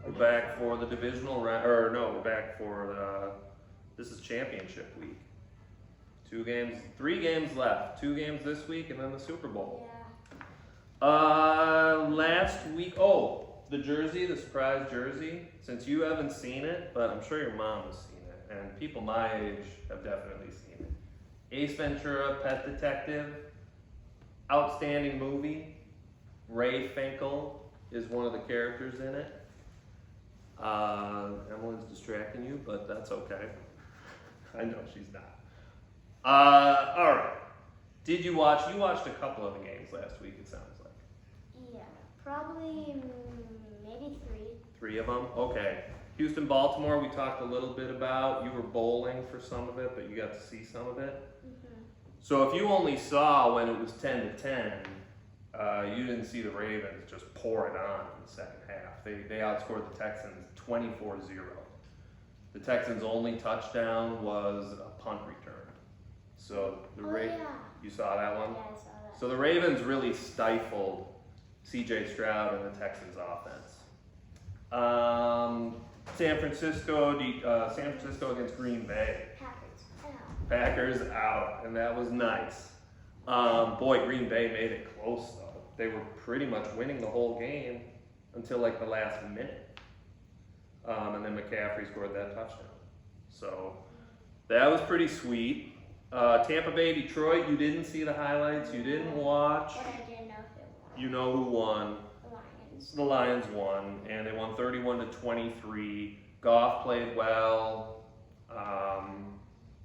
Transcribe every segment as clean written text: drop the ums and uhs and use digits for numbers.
We're back for the divisional round, or no, we're back for this is championship week. 3 games left. 2 games this week, and then the Super Bowl. Yeah. Last week, the jersey, the surprise jersey. Since you haven't seen it, but I'm sure your mom has seen it, and people my age have definitely seen it. Ace Ventura, Pet Detective, outstanding movie. Ray Finkel is one of the characters in it. Emily's distracting you, but that's okay. I know she's not. All right. You watched a couple of the games last week, it sounds like. Yeah. Probably maybe 3. 3 of them? Okay. Houston, Baltimore, we talked a little bit about. You were bowling for some of it, but you got to see some of it. Mm-hmm. So if you only saw when it was 10-10, you didn't see the Ravens just pour it on in the second half. They outscored the Texans 24-0. The Texans' only touchdown was a punt return. So you saw that one? Yeah, I saw that. So the Ravens really stifled C.J. Stroud and the Texans' offense. San Francisco against Green Bay. Packers out, and that was nice. Green Bay made it close though. They were pretty much winning the whole game until like the last minute. And then McCaffrey scored that touchdown. So that was pretty sweet. Tampa Bay, Detroit, you didn't see the highlights, you didn't watch. But I didn't know if it won. You know who won. The Lions. The Lions won, and they won 31-23. Goff played well.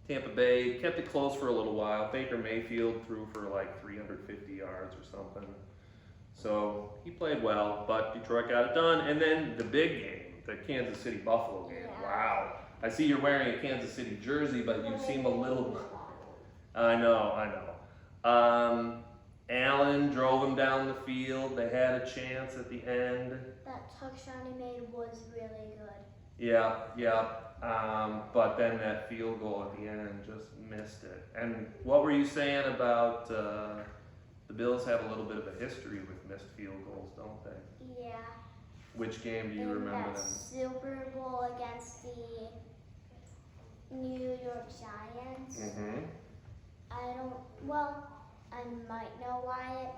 Tampa Bay kept it close for a little while. Baker Mayfield threw for like 350 yards or something. So he played well, but Detroit got it done. And then the big game, the Kansas City Buffalo game. Yeah. Wow. I see you're wearing a Kansas City jersey, but you seem a little... I know. Allen drove him down the field. They had a chance at the end. That touchdown he made was really good. Yeah. But then that field goal at the end just missed it. And what were you saying about the Bills have a little bit of a history with missed field goals, don't they? Yeah. Which game do you In remember that them? Super Bowl against the New York Giants. Mm-hmm. I might know why,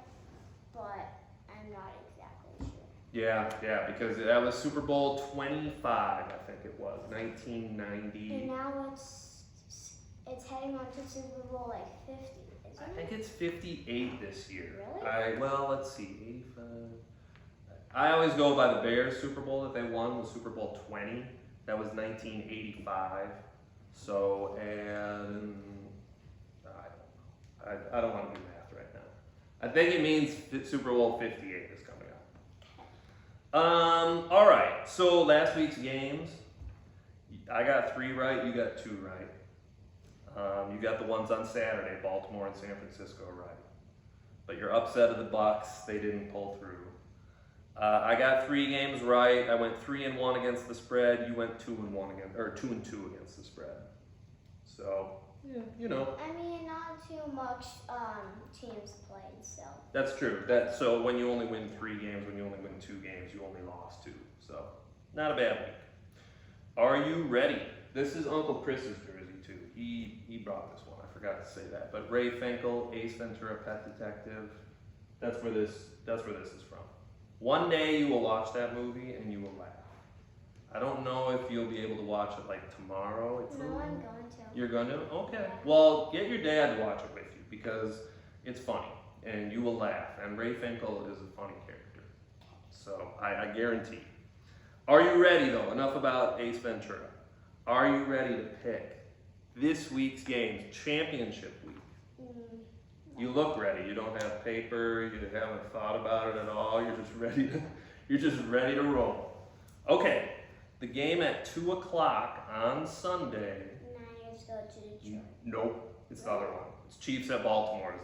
but I'm not exactly sure. Yeah, because that was Super Bowl 25, I think it was, 1990. And now it's heading on to Super Bowl like 50, isn't I it? think it's 58 this year. Really? Let's see, 85. I always go by the Bears Super Bowl that they won was Super Bowl 20. That was 1985. So, and I don't want to do math right now. I think it means Super Bowl 58 is coming up. All right. So last week's games, I got 3 right. You got 2 right. You got the ones on Saturday, Baltimore and San Francisco, right? But you're upset of the Bucks. They didn't pull through. I got 3 games right. I went 3-1 against the spread. You went 2-2 against the spread. So, yeah, you know. I mean, not too much teams played, so. That's true. So when you only win 3 games, when you only win 2 games, you only lost 2. So, not a bad week. Are you ready? This is Uncle Chris's jersey too. He brought this one. I forgot to say that. But Ray Finkel, Ace Ventura, Pet Detective. That's where this is from. One day you will watch that movie and you will laugh. I don't know if you'll be able to watch it like tomorrow. No, I'm going to. You're going to? Okay. Well, get your dad to watch it with you because it's funny and you will laugh. And Ray Finkel is a funny character. So I guarantee. Are you ready though? Enough about Ace Ventura. Are you ready to pick this week's games, championship week? You look ready. You don't have paper. You haven't thought about it at all. You're just ready to roll. Okay. The game at 2 o'clock on Sunday. Niners go to Detroit. Nope, it's the other one. It's Chiefs at Baltimore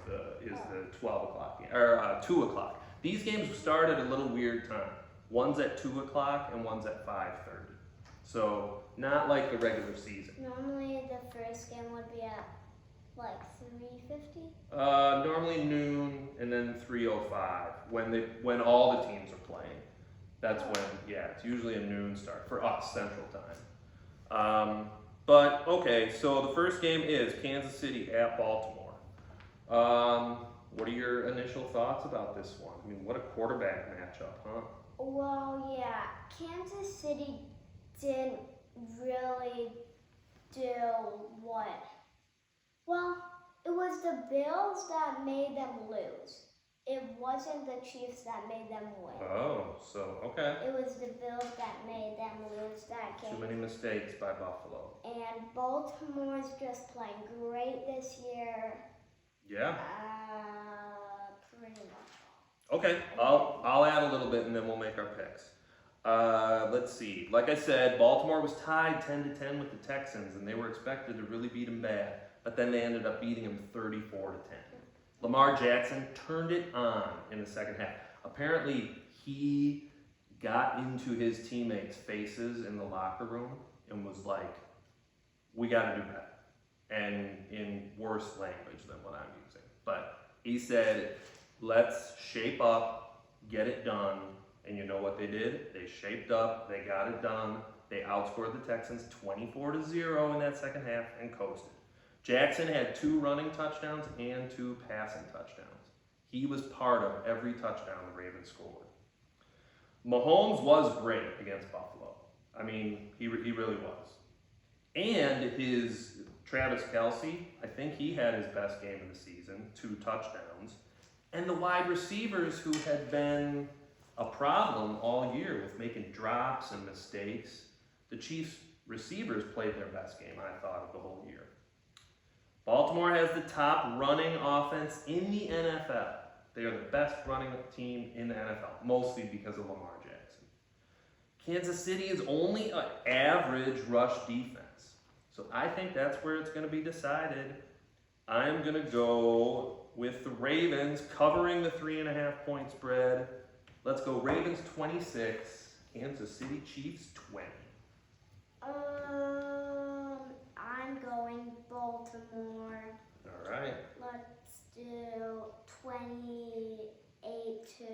is the 12 o'clock game, or 2 o'clock. These games start at a little weird time. One's at 2 o'clock and one's at 5:30. So not like the regular season. Normally the first game would be at like 3:50. Normally noon and then 3:05 when all the teams are playing. That's when, yeah, it's usually a noon start for us, Central Time. But, okay, so the first game is Kansas City at Baltimore. What are your initial thoughts about this one? I mean, what a quarterback matchup, huh? Well, yeah, Kansas City didn't really do what? Well, it was the Bills that made them lose. It wasn't the Chiefs that made them win. Oh, so, okay. It was the Bills that made them lose that game. Too many mistakes by Buffalo. And Baltimore's just playing great this year. Yeah. Pretty much. Okay, I'll add a little bit and then we'll make our picks. Let's see. Like I said, Baltimore was tied 10-10 with the Texans, and they were expected to really beat them bad, but then they ended up beating them 34-10. Lamar Jackson turned it on in the second half. Apparently, he got into his teammates' faces in the locker room and was like, "We got to do better," and in worse language than what I'm using. But he said, "Let's shape up, get it done." And you know what they did? They shaped up, they got it done. They outscored the Texans 24-0 in that second half and coasted. Jackson had 2 running touchdowns and 2 passing touchdowns. He was part of every touchdown the Ravens scored. Mahomes was great against Buffalo. I mean, he really was. And his Travis Kelce, I think he had his best game of the season, 2 touchdowns. And the wide receivers who had been a problem all year with making drops and mistakes, the Chiefs receivers played their best game, I thought, of the whole year. Baltimore has the top running offense in the NFL. They are the best running team in the NFL, mostly because of Lamar Jackson. Kansas City is only an average rush defense. So I think that's where it's going to be decided. I'm going to go with the Ravens covering the 3.5 point spread. Let's go Ravens 26, Kansas City Chiefs 20. I'm going Baltimore. All right. Let's do 28 to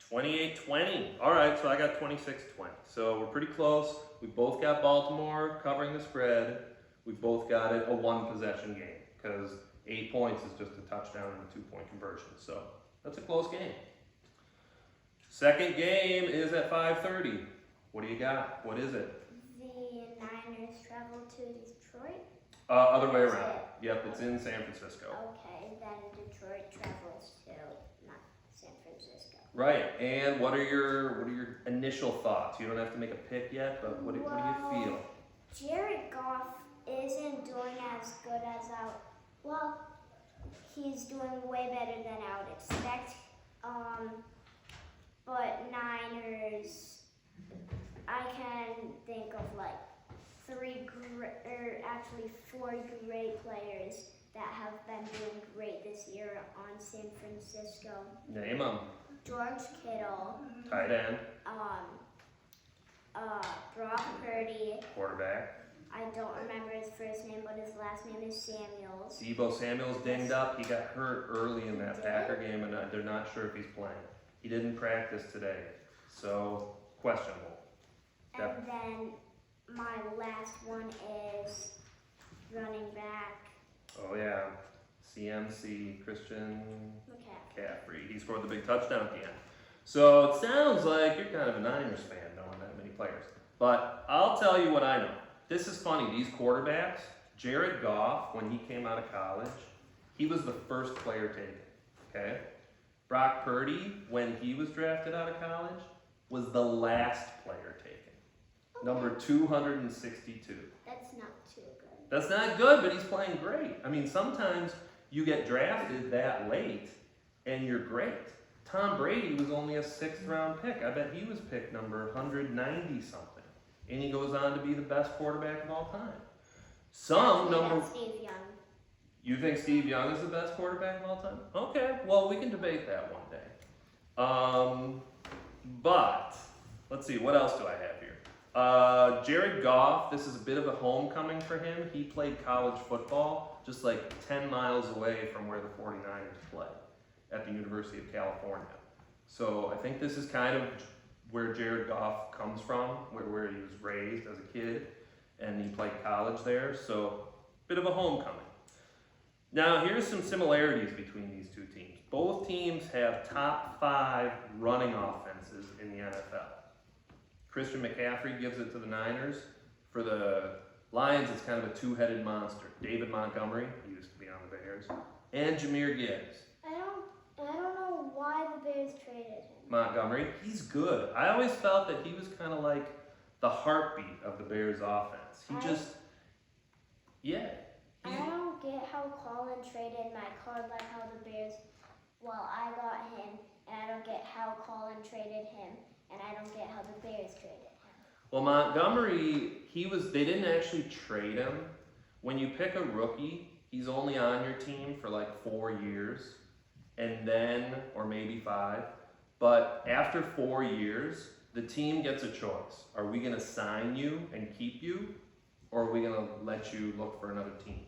20. 28-20. All right, so I got 26-20. So we're pretty close. We both got Baltimore covering the spread. We both got it a 1-possession game because 8 points is just a touchdown and a 2-point conversion. So that's a close game. Second game is at 5:30. What do you got? What is it? The Niners travel to Detroit. Other way around. Yep, it's in San Francisco. Okay, then Detroit travels to not San Francisco. Right. And what are your initial thoughts? You don't have to make a pick yet, but what do you feel? Jared Goff isn't doing as good as he's doing way better than I would expect. But Niners, I can think of like 4 great players that have been doing great this year on San Francisco. Name them. George Kittle. Tight end. Brock Purdy. Quarterback. I don't remember his first name, but his last name is Samuels. Deebo Samuel's dinged up. He got hurt early in that Packer game, and they're not sure if he's playing. He didn't practice today, so questionable. And then my last one is running back. Oh yeah, CMC, Christian McCaffrey. McCaffrey. He scored the big touchdown at the end. So it sounds like you're kind of a Niners fan knowing that many players. But I'll tell you what I know. This is funny. These quarterbacks, Jared Goff, when he came out of college, he was the first player taken. Okay? Brock Purdy, when he was drafted out of college, was the last player taken. Okay. Number 262. That's not too good. That's not good, but he's playing great. I mean, sometimes you get drafted that late and you're great. Tom Brady was only a 6th round pick. I bet he was picked number 190 something. And he goes on to be the best quarterback of all time. Steve Young. You think Steve Young is the best quarterback of all time? Okay, well, we can debate that one day. But, let's see, what else do I have here? Jared Goff, this is a bit of a homecoming for him. He played college football just like 10 miles away from where the 49ers play at the University of California. So I think this is kind of where Jared Goff comes from, where he was raised as a kid, and he played college there. So bit of a homecoming. Now here's some similarities between these two teams. Both teams have top 5 running offenses in the NFL. Christian McCaffrey gives it to the Niners. For the Lions, it's kind of a two-headed monster. David Montgomery, he used to be on the Bears, and Jahmyr Gibbs. I don't know why the Bears traded him. Montgomery, he's good. I always felt that he was kind of like the heartbeat of the Bears offense. I don't get how Colin traded my card like how the Bears, well, I got him, and I don't get how Colin traded him, and I don't get how the Bears traded him. Well, Montgomery, they didn't actually trade him. When you pick a rookie, he's only on your team for like 4 years, and then, or maybe 5, but after 4 years, the team gets a choice. Are we gonna sign you and keep you, or are we gonna let you look for another team?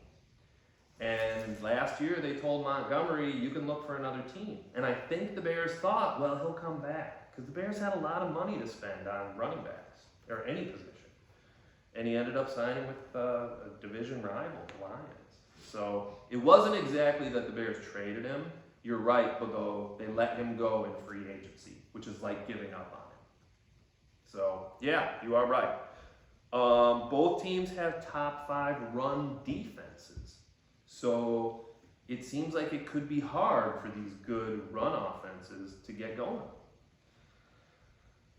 And last year they told Montgomery, you can look for another team. And I think the Bears thought, well, he'll come back. Because the Bears had a lot of money to spend on running backs, or any position. And he ended up signing with a division rival, the Lions. So it wasn't exactly that the Bears traded him. You're right, Bago. They let him go in free agency, which is like giving up on him. So yeah, you are right. Both teams have top 5 run defenses. So it seems like it could be hard for these good run offenses to get going.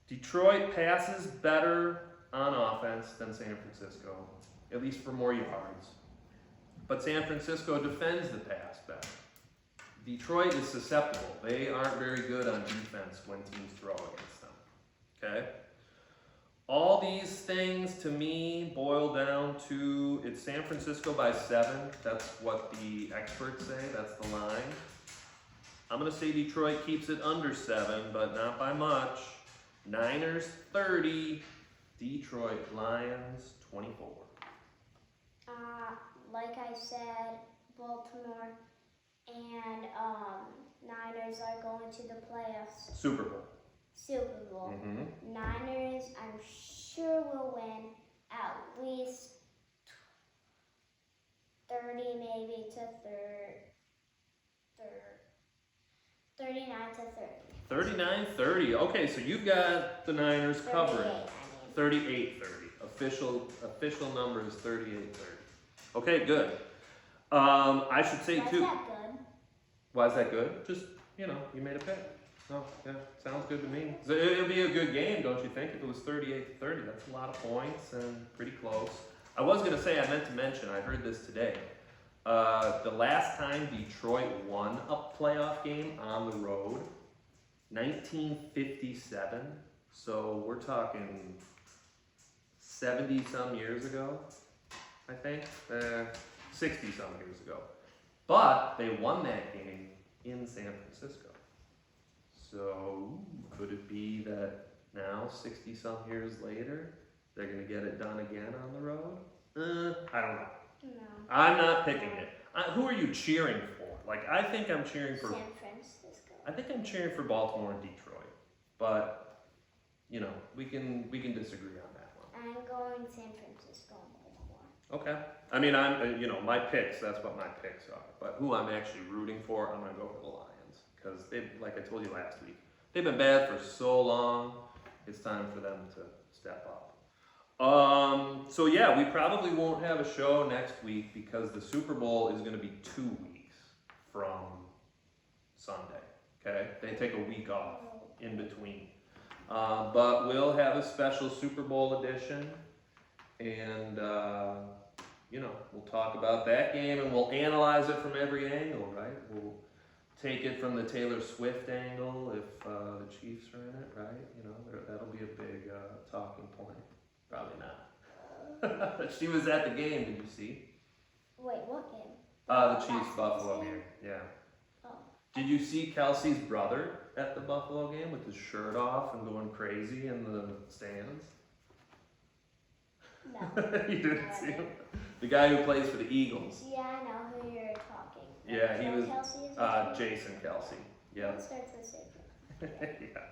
Detroit passes better on offense than San Francisco, at least for more yards. But San Francisco defends the pass better. Detroit is susceptible. They aren't very good on defense when teams throw against them. Okay? All these things to me boil down to it's San Francisco by 7. That's what the experts say. That's the line. I'm going to say Detroit keeps it under 7, but not by much. Niners 30, Detroit Lions 24. Like I said, Baltimore and Niners are going to the playoffs. Super Bowl. Super Bowl. Mm-hmm. Niners, I'm sure will win at least 30, maybe to 39 to 30. 39-30. Okay, so you've got the Niners covering. 38, 38-30. Official number is 38-30. Okay, good. I should say Why's too. that good? Why is that good? Just, you made a pick. Oh, yeah, sounds good to me. So it'll be a good game, don't you think? If it was 38-30, that's a lot of points and pretty close. I was going to say, I meant to mention, I heard this today. The last time Detroit won a playoff game on the road, 1957. So we're talking 70-some years ago, I think. 60-some years ago. But they won that game in San Francisco. So, could it be that now, 60-some years later, they're going to get it done again on the road? I don't know. No. I'm not picking it. Who are you cheering for? Like, I think I'm cheering for... San Francisco. I think I'm cheering for Baltimore and Detroit. But, we can disagree on that one. I'm going San Francisco and Baltimore. Okay. I mean, I'm, my picks, that's what my picks are. But who I'm actually rooting for, I'm going to go for the Lions. Because like I told you last week, they've been bad for so long, it's time for them to step up. So yeah, we probably won't have a show next week because the Super Bowl is going to be 2 weeks from Sunday, okay? They take a week off in between. But we'll have a special Super Bowl edition, and we'll talk about that game, and we'll analyze it from every angle, right? We'll take it from the Taylor Swift angle if the Chiefs are in it, right? That'll be a big talking point. Probably not. She was at the game, did you see? Wait, what game? The Chiefs-Buffalo game, yeah. Oh. Did you see Kelsey's brother at the Buffalo game with his shirt off and going crazy in the stands? No. You didn't see him? The guy who plays for the Eagles. Yeah, I know who you're talking. Yeah, he was Kelsey is Jason Kelsey. Yeah. It starts with Yeah.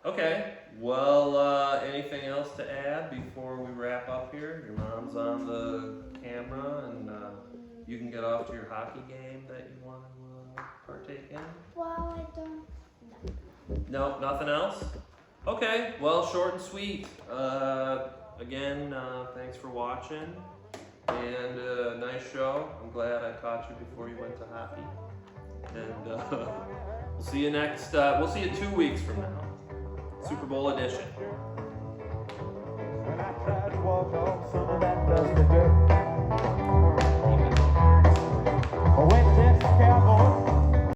Okay. Well, anything else to add before we wrap up here? Your mom's on the camera, and you can get off to your hockey game that you want to partake in. Well, I don't. No, nothing else? Okay, well, short and sweet. Again, thanks for watching, and nice show. I'm glad I caught you before you went to hockey. And we'll see you next, we'll see you 2 weeks from now. Super Bowl edition. When I tried to walk off some of that dusty dirt. Went Texas Cowboy.